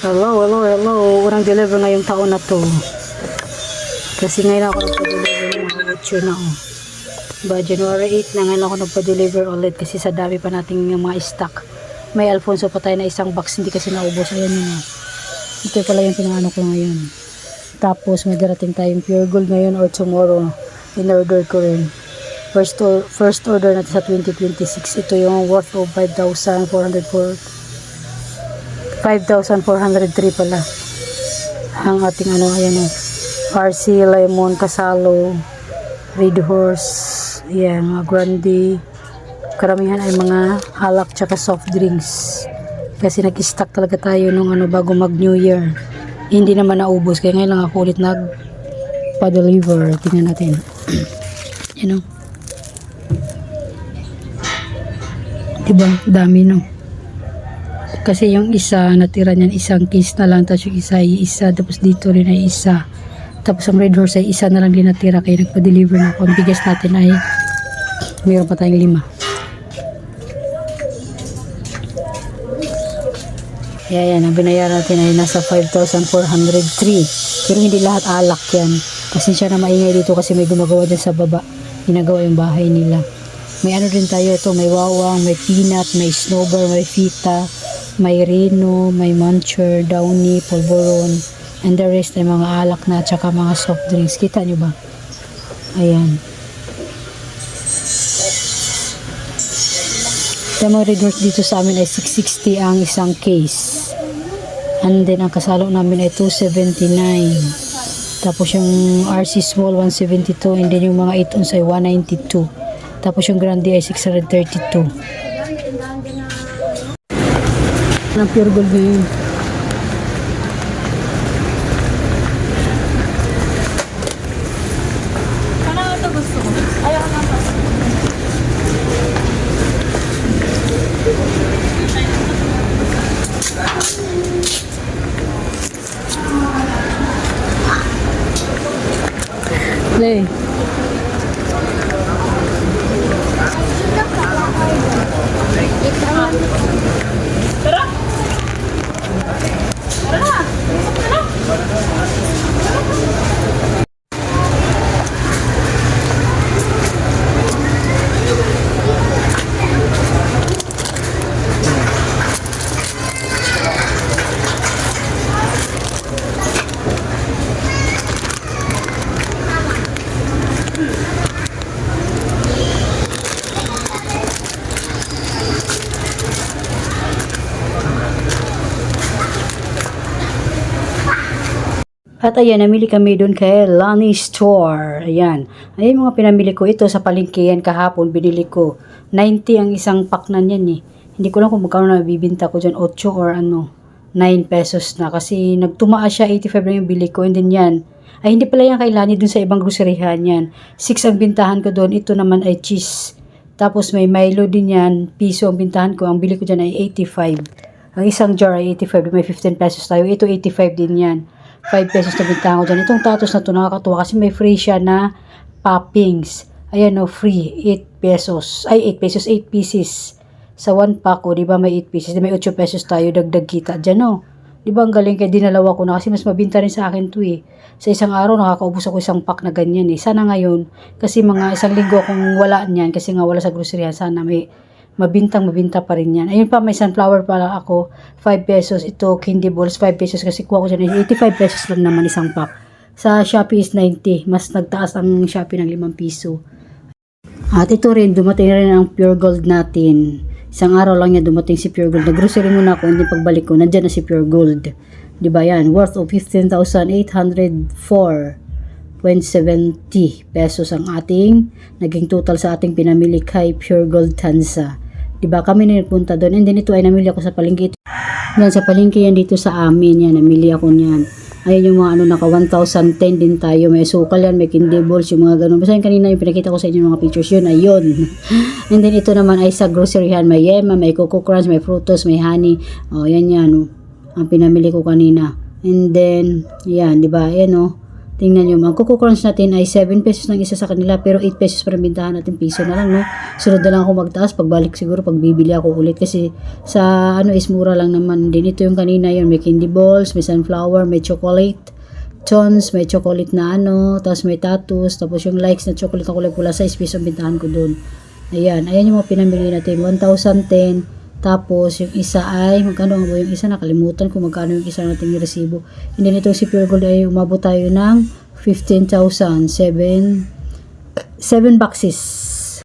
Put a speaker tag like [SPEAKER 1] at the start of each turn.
[SPEAKER 1] Hello, hello, hello. Unang deliver ngayong taon na to. Kasi ngayon ako nagpa-deliver ng mga butcher na Ba, January 8 na ngayon ako nagpa-deliver ulit kasi sa dami pa nating mga stock. May Alfonso pa tayo na isang box, hindi kasi naubos. Ayan yun. Ito pala yung pinangano ko ngayon. Tapos may darating tayong pure gold ngayon or tomorrow. In-order ko rin. First order natin sa 2026. Ito yung worth of 5,403 pala ang ating ayan RC, Lemon, Casalo, Red Horse, yan, mga Grande. Karamihan ay mga alak tsaka soft drinks kasi nag-stock talaga tayo nung bago mag New Year. Hindi naman naubos kaya ngayon lang ako ulit nagpa-deliver. Tingnan natin. Diba, dami kasi yung isa natira niyan isang case na lang, tapos yung isa ay isa, tapos dito rin ay isa, tapos ang Red Horse ay isa na lang din natira kaya nagpa-deliver na ako. Ang bigas natin ay mayroon pa tayong 5. Yan, ang binayaran natin ay nasa 5,403 pero hindi lahat alak yan kasi siya na maingay dito kasi may gumagawa dyan sa baba, ginagawa yung bahay nila. May rin tayo ito, may wawang, may peanut, may snowball, may fita, may Reno, may Muncher, Downy, Polvoron, and the rest ay mga alak na tsaka mga soft drinks. Kita nyo ba? Ayan. Yung mga Red Horse dito sa amin ay 660 ang isang case. And then ang kasalo namin ay 279. Tapos yung RC Small 172, and then yung mga 8 ounce ay 192. Tapos yung Grande ay 632. Ng pure gold ngayon.
[SPEAKER 2] Ano ito gusto ko? Ayaw ka lang pa.
[SPEAKER 1] Play.
[SPEAKER 2] Tara! Tara na!
[SPEAKER 1] At ayan, namili kami doon kay Lani Store. Ayan. Ayan mga pinamili ko. Ito sa palengke yan kahapon. Binili ko. 90 ang isang pack na yan eh. Hindi ko lang kung magkano na bibinta ko dyan. 8 or 9 pesos na. Kasi nagtumaas siya. 85 lang yung bili ko. And then yan. Ay hindi pala yan kay Lani doon sa ibang groceryhan yan. 6 ang bintahan ko doon. Ito naman ay cheese. Tapos may Milo din yan. Piso ang bintahan ko. Ang bili ko dyan ay 85. Ang isang jar ay 85. May 15 pesos tayo. Ito 85 din yan. 5 pesos na bintahan ko dyan. Itong tatos na ito nakakatuwa kasi may free siya na poppings. Ayan free. 8 pesos. Ay 8 pesos, 8 pieces. Sa 1 pack diba may 8 pieces. May 8 pesos tayo dagdag kita dyan Diba ang galing kaya dinalawa ko na kasi mas mabinta rin sa akin to Sa isang araw nakakaubos ako isang pack na ganyan Sana ngayon kasi mga isang linggo kung wala niyan kasi nga wala sa grocery sana may mabinta pa rin yan. Ayun pa, may sunflower pala ako. 5 pesos. Ito, candy balls. 5 pesos kasi kuha ko dyan. 85 pesos lang naman isang pack. Sa Shopee is 90. Mas nagtaas ang Shopee ng 5 piso. At ito rin, dumating rin ang pure gold natin. Isang araw lang niya dumating si pure gold. Nag-grocery muna ako. Hindi pagbalik ko, nandyan na si pure gold. Diba yan? Worth of 15,804.70 pesos ang ating naging total sa ating pinamili kay Pure Gold Tanza. Diba kami na nagpunta doon, and then ito ay namili ako sa palengke. Yan sa palengke yan dito sa amin yan, namili ako niyan. Ayan yung mga naka 1,010 din tayo, may sukal yan, may candy balls, yung mga ganun. Basta yung kanina yung pinakita ko sa inyo mga pictures yun, ayun. And then ito naman ay sa groceryhan, may yema, may coco crunch, may frutos, may honey. Yan ang pinamili ko kanina. And then yan, diba, ayan Tingnan nyo, ang Coco Crunch natin ay 7 pesos ng isa sa kanila, pero 8 pesos para bintahan natin, piso na lang, no? Sunod na lang ako magtaas, pagbalik siguro, pag bibili ako ulit, kasi sa ano is mura lang naman din. Ito yung kanina yun, may candy balls, may sunflower, may chocolate, tons, may chocolate na ano, tapos may tattoos, tapos yung likes na chocolate na kulay pula, 6 pesos ang bintahan ko dun. Ayan yung mga pinamili natin, 1,010, tapos yung isa ay, magkano nga ba yung isa, nakalimutan ko magkano yung isa nating resibo. Hindi nito si Pure Gold ay umabot tayo ng 15,000, 7 boxes.